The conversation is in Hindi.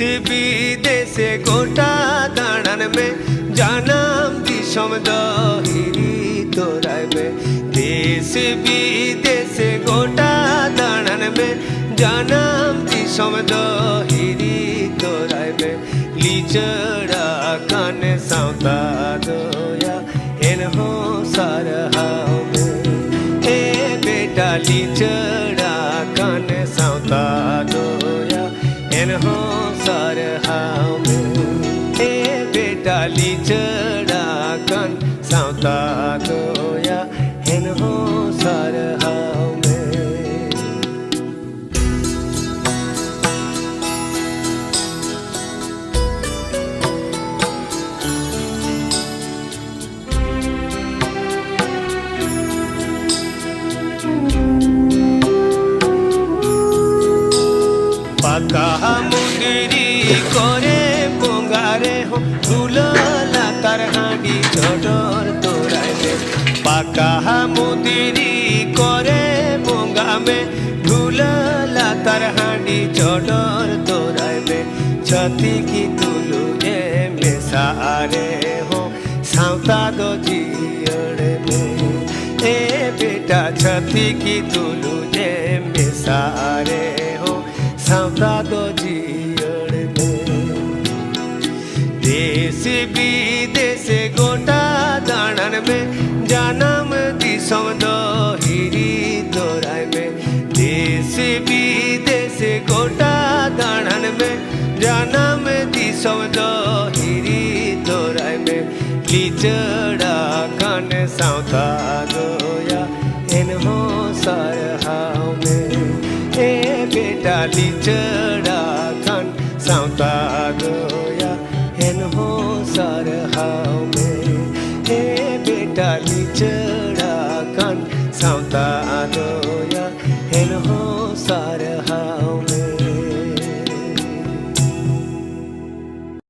विदेश गोटा दाड़न में जानम दिशम दहिरी तोराय में देश विदेश गोटा दाड़न में जानम दिशम दहिरी तोराय में लिचड़ा कान साउता दोया एनहो सरहाव में ए बेटा लिचड़ा कान साउता दोया एनहो सरहाव में ए बेटा लिचड़ा कान साउता दोया एनहो सरहाव में पाका मुंडरी करे पोंगारे हो झूलला तार हांडी चोडर तोराय में पाका मुंडरी करे पोंगा में झूलला तार हांडी चोडर तोराय में छती की तुलु ए मेसारे हो साउता दो जियड़े में ए बेटा छती की तुलु ए मेसारे हो साउता दो जियड़ में देश विदेश गोटा दाड़न में जानम दिसम दहिरी तोराय में देश विदेश गोटा दाड़न में जानम दिसम दहिरी तोराय में लिचड़ा कान साउता दोया एनहो सरहाव में ए बेटा लिचड़ा कान साउता दोया एनहो सरहाव में ए बेटा लिचड़ा कान साउता